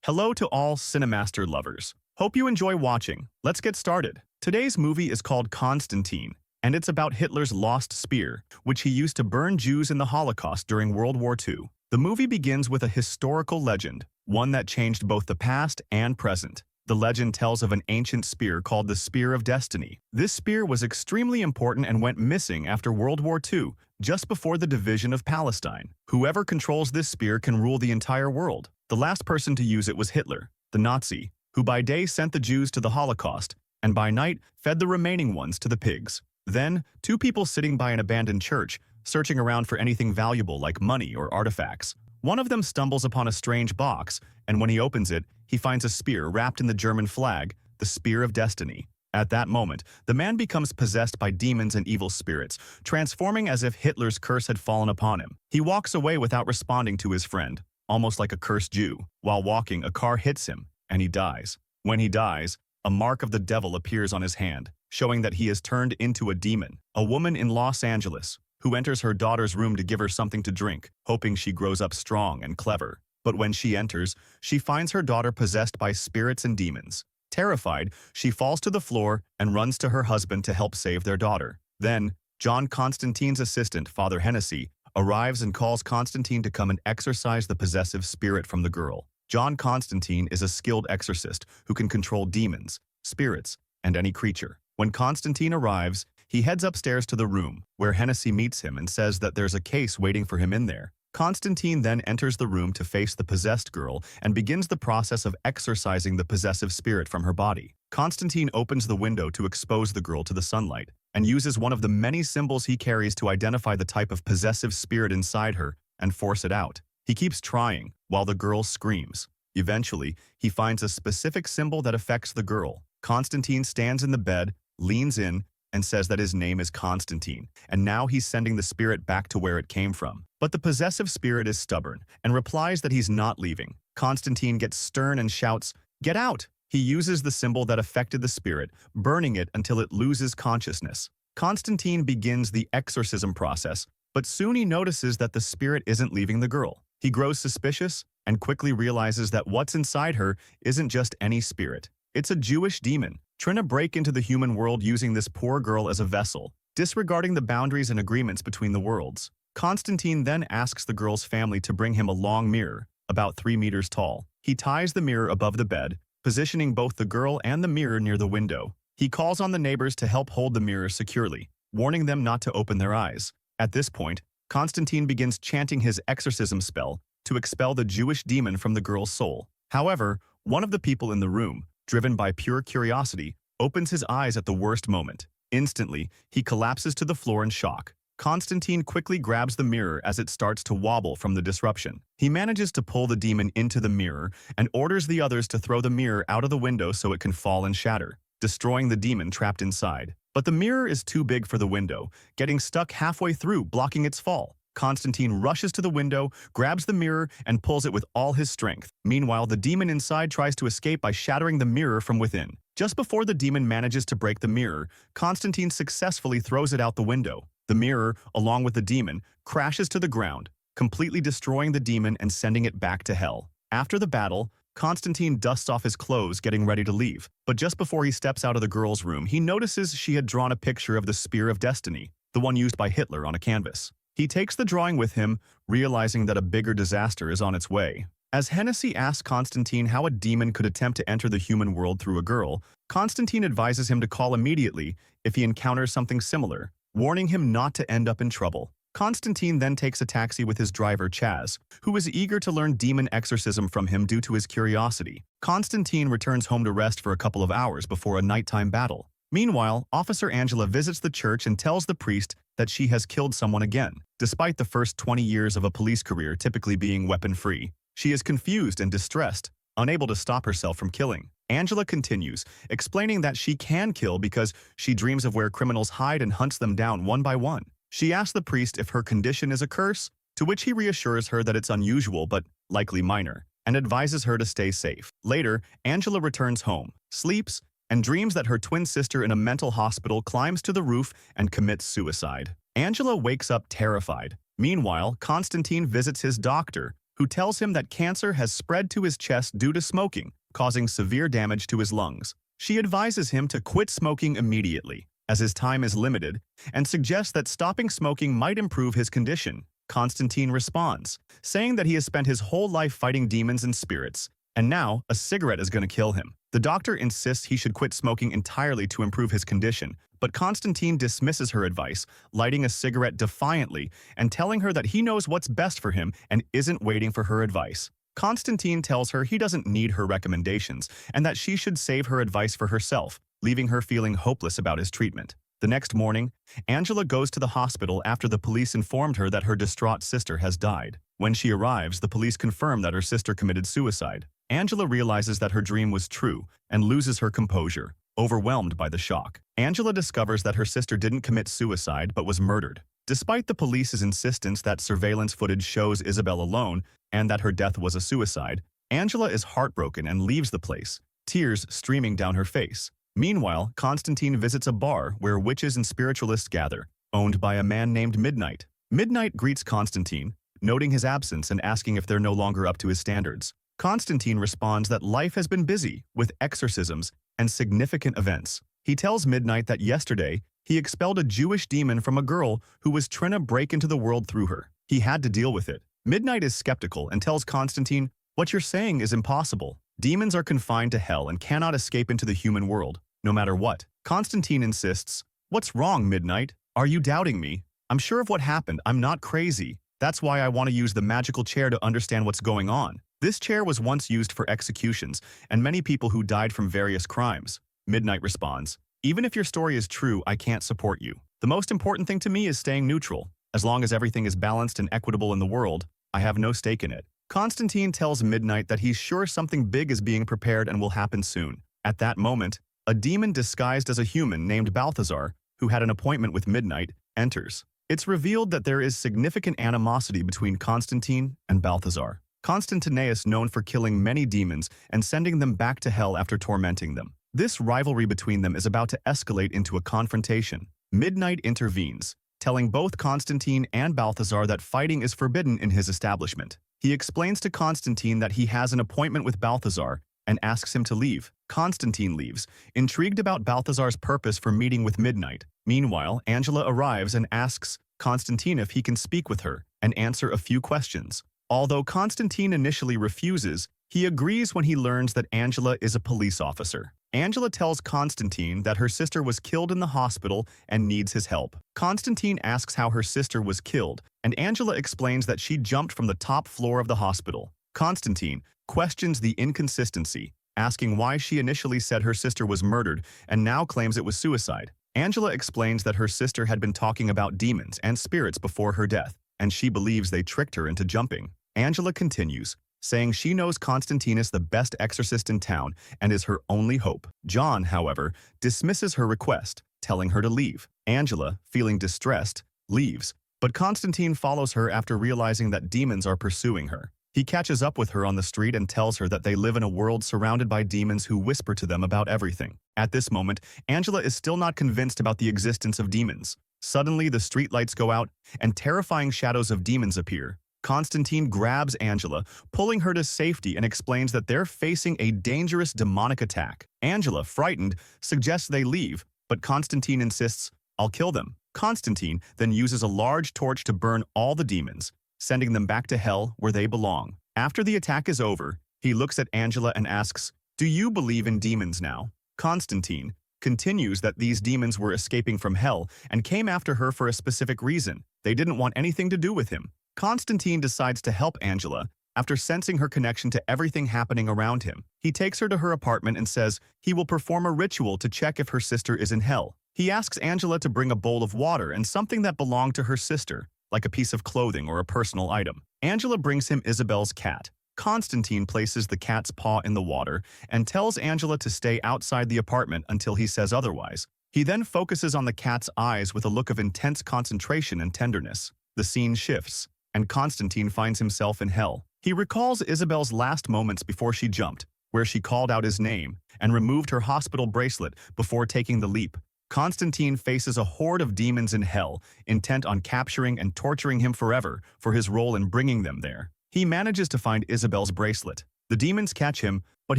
Hello to all Cinemaster lovers. Hope you enjoy watching. Let's get started. Today's movie is called Constantine, and it's about Hitler's lost spear, which he used to burn Jews in the Holocaust during World War II. The movie begins with a historical legend, one that changed both the past and present. The legend tells of an ancient spear called the Spear of Destiny. This spear was extremely important and went missing after World War II, just before the division of Palestine. Whoever controls this spear can rule the entire world. The last person to use it was Hitler, the Nazi, who by day sent the Jews to the Holocaust, and by night fed the remaining ones to the pigs. Then, two people sitting by an abandoned church, searching around for anything valuable like money or artifacts. One of them stumbles upon a strange box, and when he opens it, he finds a spear wrapped in the German flag, the Spear of Destiny. At that moment, the man becomes possessed by demons and evil spirits, transforming as if Hitler's curse had fallen upon him. He walks away without responding to his friend, almost like a cursed Jew. While walking, a car hits him, and he dies. When he dies, a mark of the devil appears on his hand, showing that he has turned into a demon. A woman in Los Angeles, who enters her daughter's room to give her something to drink, hoping she grows up strong and clever. But when she enters, she finds her daughter possessed by spirits and demons. Terrified, she falls to the floor and runs to her husband to help save their daughter. Then, John Constantine's assistant, Father Hennessy, arrives and calls Constantine to come and exorcise the possessive spirit from the girl. John Constantine is a skilled exorcist who can control demons, spirits, and any creature. When Constantine arrives, he heads upstairs to the room, where Hennessy meets him and says that there's a case waiting for him in there. Constantine then enters the room to face the possessed girl and begins the process of exorcising the possessive spirit from her body. Constantine opens the window to expose the girl to the sunlight, and uses one of the many symbols he carries to identify the type of possessive spirit inside her and force it out. He keeps trying, while the girl screams. Eventually, he finds a specific symbol that affects the girl. Constantine stands in the bed, leans in, and says that his name is Constantine, and now he's sending the spirit back to where it came from. But the possessive spirit is stubborn, and replies that he's not leaving. Constantine gets stern and shouts, "Get out!" He uses the symbol that affected the spirit, burning it until it loses consciousness. Constantine begins the exorcism process, but soon he notices that the spirit isn't leaving the girl. He grows suspicious, and quickly realizes that what's inside her isn't just any spirit. It's a Jewish demon, trying to break into the human world using this poor girl as a vessel, disregarding the boundaries and agreements between the worlds. Constantine then asks the girl's family to bring him a long mirror, about 3 meters tall. He ties the mirror above the bed, positioning both the girl and the mirror near the window. He calls on the neighbors to help hold the mirror securely, warning them not to open their eyes. At this point, Constantine begins chanting his exorcism spell to expel the Jewish demon from the girl's soul. However, one of the people in the room, driven by pure curiosity, opens his eyes at the worst moment. Instantly, he collapses to the floor in shock. Constantine quickly grabs the mirror as it starts to wobble from the disruption. He manages to pull the demon into the mirror and orders the others to throw the mirror out of the window so it can fall and shatter, destroying the demon trapped inside. But the mirror is too big for the window, getting stuck halfway through, blocking its fall. Constantine rushes to the window, grabs the mirror, and pulls it with all his strength. Meanwhile, the demon inside tries to escape by shattering the mirror from within. Just before the demon manages to break the mirror, Constantine successfully throws it out the window. The mirror, along with the demon, crashes to the ground, completely destroying the demon and sending it back to hell. After the battle, Constantine dusts off his clothes, getting ready to leave. But just before he steps out of the girl's room, he notices she had drawn a picture of the Spear of Destiny, the one used by Hitler on a canvas. He takes the drawing with him, realizing that a bigger disaster is on its way. As Hennessy asks Constantine how a demon could attempt to enter the human world through a girl, Constantine advises him to call immediately if he encounters something similar, warning him not to end up in trouble. Constantine then takes a taxi with his driver Chaz, who is eager to learn demon exorcism from him due to his curiosity. Constantine returns home to rest for a couple of hours before a nighttime battle. Meanwhile, Officer Angela visits the church and tells the priest that she has killed someone again. Despite the first 20 years of a police career typically being weapon-free, she is confused and distressed, unable to stop herself from killing. Angela continues, explaining that she can kill because she dreams of where criminals hide and hunts them down one by one. She asks the priest if her condition is a curse, to which he reassures her that it's unusual but likely minor, and advises her to stay safe. Later, Angela returns home, sleeps, and dreams that her twin sister in a mental hospital climbs to the roof and commits suicide. Angela wakes up terrified. Meanwhile, Constantine visits his doctor, who tells him that cancer has spread to his chest due to smoking, causing severe damage to his lungs. She advises him to quit smoking immediately, as his time is limited, and suggests that stopping smoking might improve his condition. Constantine responds, saying that he has spent his whole life fighting demons and spirits, and now a cigarette is going to kill him. The doctor insists he should quit smoking entirely to improve his condition, but Constantine dismisses her advice, lighting a cigarette defiantly and telling her that he knows what's best for him and isn't waiting for her advice. Constantine tells her he doesn't need her recommendations and that she should save her advice for herself, leaving her feeling hopeless about his treatment. The next morning, Angela goes to the hospital after the police informed her that her distraught sister has died. When she arrives, the police confirm that her sister committed suicide. Angela realizes that her dream was true and loses her composure, overwhelmed by the shock. Angela discovers that her sister didn't commit suicide but was murdered. Despite the police's insistence that surveillance footage shows Isabel alone and that her death was a suicide, Angela is heartbroken and leaves the place, tears streaming down her face. Meanwhile, Constantine visits a bar where witches and spiritualists gather, owned by a man named Midnight. Midnight greets Constantine, noting his absence and asking if they're no longer up to his standards. Constantine responds that life has been busy with exorcisms and significant events. He tells Midnight that yesterday he expelled a Jewish demon from a girl who was trying to break into the world through her. He had to deal with it. Midnight is skeptical and tells Constantine, "What you're saying is impossible. Demons are confined to hell and cannot escape into the human world, no matter what." Constantine insists, "What's wrong, Midnight? Are you doubting me? I'm sure of what happened. I'm not crazy. That's why I want to use the magical chair to understand what's going on. This chair was once used for executions and many people who died from various crimes." Midnight responds, "Even if your story is true, I can't support you. The most important thing to me is staying neutral. As long as everything is balanced and equitable in the world, I have no stake in it." Constantine tells Midnight that he's sure something big is being prepared and will happen soon. At that moment, a demon disguised as a human named Balthazar, who had an appointment with Midnight, enters. It's revealed that there is significant animosity between Constantine and Balthazar. Constantineus known for killing many demons and sending them back to hell after tormenting them. This rivalry between them is about to escalate into a confrontation. Midnight intervenes, telling both Constantine and Balthazar that fighting is forbidden in his establishment. He explains to Constantine that he has an appointment with Balthazar and asks him to leave. Constantine leaves, intrigued about Balthazar's purpose for meeting with Midnight. Meanwhile, Angela arrives and asks Constantine if he can speak with her and answer a few questions. Although Constantine initially refuses, he agrees when he learns that Angela is a police officer. Angela tells Constantine that her sister was killed in the hospital and needs his help. Constantine asks how her sister was killed, and Angela explains that she jumped from the top floor of the hospital. Constantine questions the inconsistency, asking why she initially said her sister was murdered and now claims it was suicide. Angela explains that her sister had been talking about demons and spirits before her death, and she believes they tricked her into jumping. Angela continues, saying she knows Constantine is the best exorcist in town and is her only hope. John, however, dismisses her request, telling her to leave. Angela, feeling distressed, leaves, but Constantine follows her after realizing that demons are pursuing her. He catches up with her on the street and tells her that they live in a world surrounded by demons who whisper to them about everything. At this moment, Angela is still not convinced about the existence of demons. Suddenly, the streetlights go out and terrifying shadows of demons appear. Constantine grabs Angela, pulling her to safety and explains that they're facing a dangerous demonic attack. Angela, frightened, suggests they leave, but Constantine insists, "I'll kill them." Constantine then uses a large torch to burn all the demons, sending them back to hell where they belong. After the attack is over, he looks at Angela and asks, "Do you believe in demons now?" Constantine continues that these demons were escaping from hell and came after her for a specific reason. They didn't want anything to do with him. Constantine decides to help Angela after sensing her connection to everything happening around him. He takes her to her apartment and says he will perform a ritual to check if her sister is in hell. He asks Angela to bring a bowl of water and something that belonged to her sister, like a piece of clothing or a personal item. Angela brings him Isabel's cat. Constantine places the cat's paw in the water and tells Angela to stay outside the apartment until he says otherwise. He then focuses on the cat's eyes with a look of intense concentration and tenderness. The scene shifts, and Constantine finds himself in hell. He recalls Isabel's last moments before she jumped, where she called out his name and removed her hospital bracelet before taking the leap. Constantine faces a horde of demons in hell, intent on capturing and torturing him forever for his role in bringing them there. He manages to find Isabel's bracelet. The demons catch him, but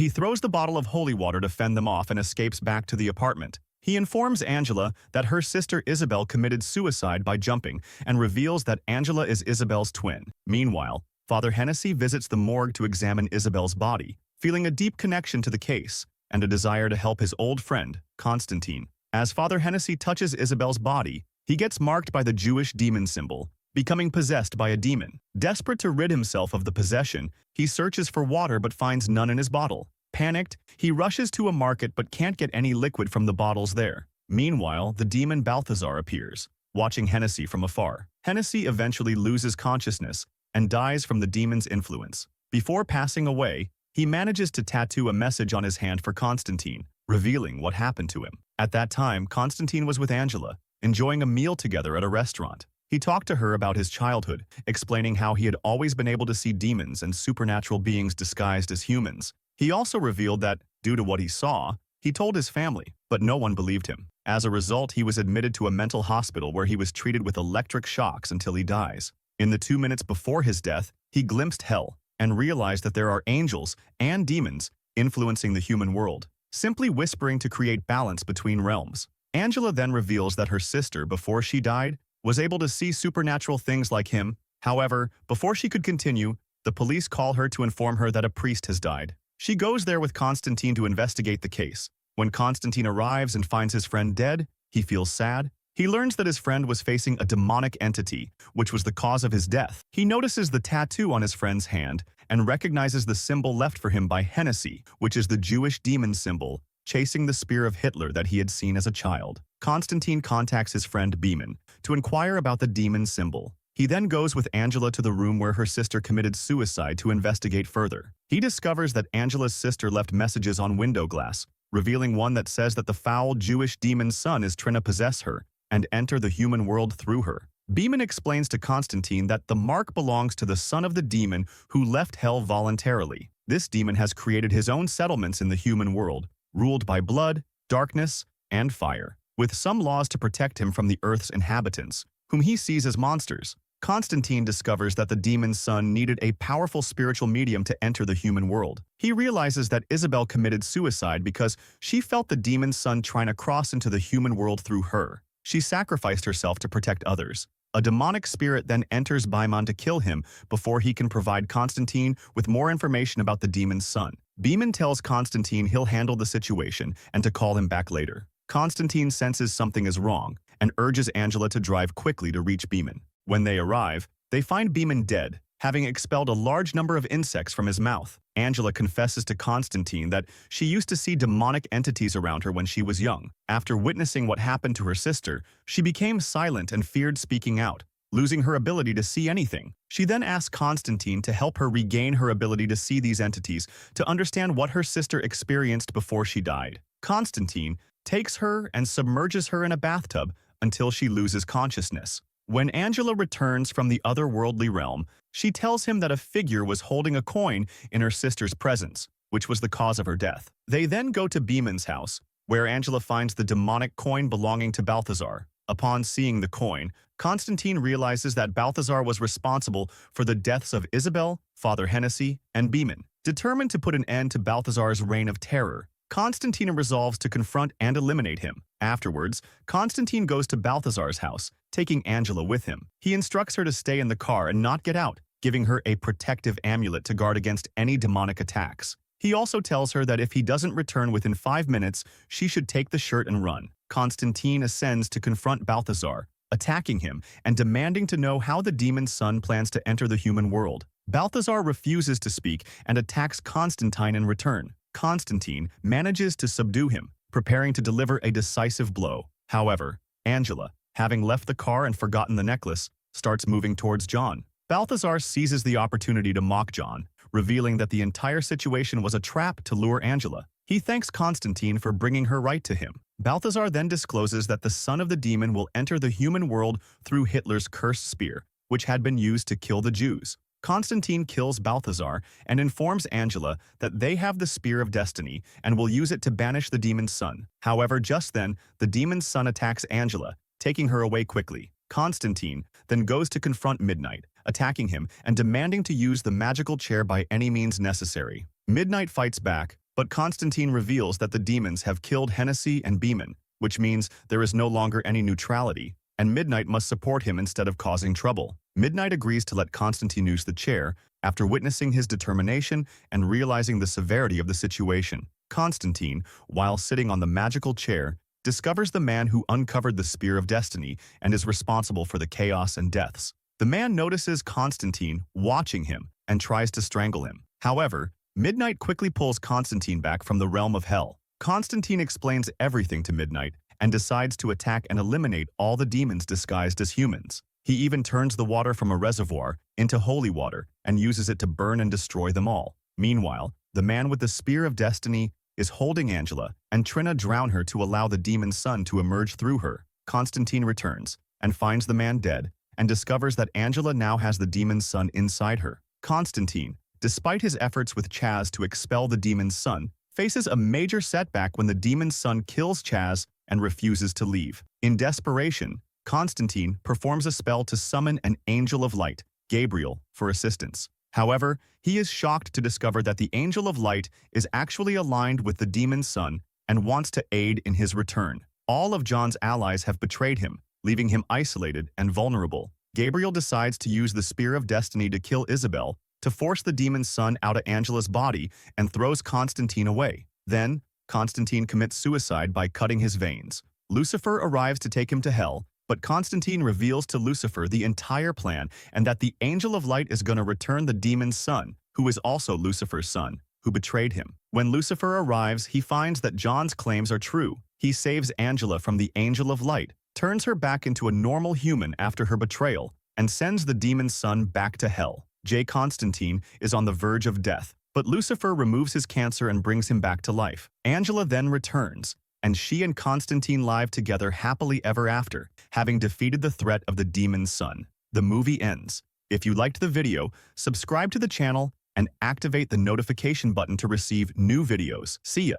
he throws the bottle of holy water to fend them off and escapes back to the apartment. He informs Angela that her sister Isabel committed suicide by jumping and reveals that Angela is Isabel's twin. Meanwhile, Father Hennessy visits the morgue to examine Isabel's body, feeling a deep connection to the case and a desire to help his old friend, Constantine. As Father Hennessy touches Isabel's body, he gets marked by the Jewish demon symbol, becoming possessed by a demon. Desperate to rid himself of the possession, he searches for water but finds none in his bottle. Panicked, he rushes to a market but can't get any liquid from the bottles there. Meanwhile, the demon Balthazar appears, watching Hennessy from afar. Hennessy eventually loses consciousness and dies from the demon's influence. Before passing away, he manages to tattoo a message on his hand for Constantine, revealing what happened to him. At that time, Constantine was with Angela, enjoying a meal together at a restaurant. He talked to her about his childhood, explaining how he had always been able to see demons and supernatural beings disguised as humans. He also revealed that, due to what he saw, he told his family, but no one believed him. As a result, he was admitted to a mental hospital where he was treated with electric shocks until he dies. In the 2 minutes before his death, he glimpsed hell and realized that there are angels and demons influencing the human world, simply whispering to create balance between realms. Angela then reveals that her sister, before she died, was able to see supernatural things like him. However, before she could continue, the police call her to inform her that a priest has died. She goes there with Constantine to investigate the case. When Constantine arrives and finds his friend dead, he feels sad. He learns that his friend was facing a demonic entity, which was the cause of his death. He notices the tattoo on his friend's hand and recognizes the symbol left for him by Hennessy, which is the Jewish demon symbol, chasing the spear of Hitler that he had seen as a child. Constantine contacts his friend Beeman to inquire about the demon symbol. He then goes with Angela to the room where her sister committed suicide to investigate further. He discovers that Angela's sister left messages on window glass, revealing one that says that the foul Jewish demon's son is trying to possess her and enter the human world through her. Beeman explains to Constantine that the mark belongs to the son of the demon who left hell voluntarily. This demon has created his own settlements in the human world, ruled by blood, darkness, and fire, with some laws to protect him from the Earth's inhabitants, whom he sees as monsters. Constantine discovers that the demon's son needed a powerful spiritual medium to enter the human world. He realizes that Isabel committed suicide because she felt the demon's son trying to cross into the human world through her. She sacrificed herself to protect others. A demonic spirit then enters Beeman to kill him before he can provide Constantine with more information about the demon's son. Beeman tells Constantine he'll handle the situation and to call him back later. Constantine senses something is wrong and urges Angela to drive quickly to reach Beeman. When they arrive, they find Beeman dead, having expelled a large number of insects from his mouth. Angela confesses to Constantine that she used to see demonic entities around her when she was young. After witnessing what happened to her sister, she became silent and feared speaking out, losing her ability to see anything. She then asks Constantine to help her regain her ability to see these entities to understand what her sister experienced before she died. Constantine takes her and submerges her in a bathtub until she loses consciousness. When Angela returns from the otherworldly realm, she tells him that a figure was holding a coin in her sister's presence, which was the cause of her death. They then go to Beeman's house, where Angela finds the demonic coin belonging to Balthazar. Upon seeing the coin, Constantine realizes that Balthazar was responsible for the deaths of Isabel, Father Hennessy, and Beeman. Determined to put an end to Balthazar's reign of terror, Constantine resolves to confront and eliminate him. Afterwards, Constantine goes to Balthazar's house, taking Angela with him. He instructs her to stay in the car and not get out, giving her a protective amulet to guard against any demonic attacks. He also tells her that if he doesn't return within 5 minutes, she should take the shirt and run. Constantine ascends to confront Balthazar, attacking him and demanding to know how the demon's son plans to enter the human world. Balthazar refuses to speak and attacks Constantine in return. Constantine manages to subdue him, preparing to deliver a decisive blow. However, Angela, having left the car and forgotten the necklace, starts moving towards John. Balthazar seizes the opportunity to mock John, revealing that the entire situation was a trap to lure Angela. He thanks Constantine for bringing her right to him. Balthazar then discloses that the son of the demon will enter the human world through Hitler's cursed spear, which had been used to kill the Jews. Constantine kills Balthazar and informs Angela that they have the Spear of Destiny and will use it to banish the demon's son. However, just then, the demon's son attacks Angela, taking her away quickly. Constantine then goes to confront Midnight, attacking him and demanding to use the magical chair by any means necessary. Midnight fights back, but Constantine reveals that the demons have killed Hennessy and Beeman, which means there is no longer any neutrality, and Midnight must support him instead of causing trouble. Midnight agrees to let Constantine use the chair after witnessing his determination and realizing the severity of the situation. Constantine, while sitting on the magical chair, discovers the man who uncovered the Spear of Destiny and is responsible for the chaos and deaths. The man notices Constantine watching him and tries to strangle him. However, Midnight quickly pulls Constantine back from the realm of hell. Constantine explains everything to Midnight and decides to attack and eliminate all the demons disguised as humans. He even turns the water from a reservoir into holy water and uses it to burn and destroy them all. Meanwhile, the man with the Spear of Destiny is holding Angela, and Trina drowns her to allow the demon's son to emerge through her. Constantine returns and finds the man dead and discovers that Angela now has the demon's son inside her. Constantine, despite his efforts with Chaz to expel the demon's son, faces a major setback when the demon's son kills Chaz and refuses to leave. In desperation, Constantine performs a spell to summon an angel of light, Gabriel, for assistance. However, he is shocked to discover that the Angel of Light is actually aligned with the demon's son and wants to aid in his return. All of John's allies have betrayed him, leaving him isolated and vulnerable. Gabriel decides to use the Spear of Destiny to kill Isabel, to force the demon's son out of Angela's body, and throws Constantine away. Then, Constantine commits suicide by cutting his veins. Lucifer arrives to take him to hell, but Constantine reveals to Lucifer the entire plan and that the Angel of Light is going to return the demon's son, who is also Lucifer's son, who betrayed him. When Lucifer arrives, he finds that John's claims are true. He saves Angela from the Angel of Light, turns her back into a normal human after her betrayal, and sends the demon's son back to hell. J. Constantine is on the verge of death, but Lucifer removes his cancer and brings him back to life. Angela then returns, and she and Constantine live together happily ever after, having defeated the threat of the demon's son. The movie ends. If you liked the video, subscribe to the channel and activate the notification button to receive new videos. See ya!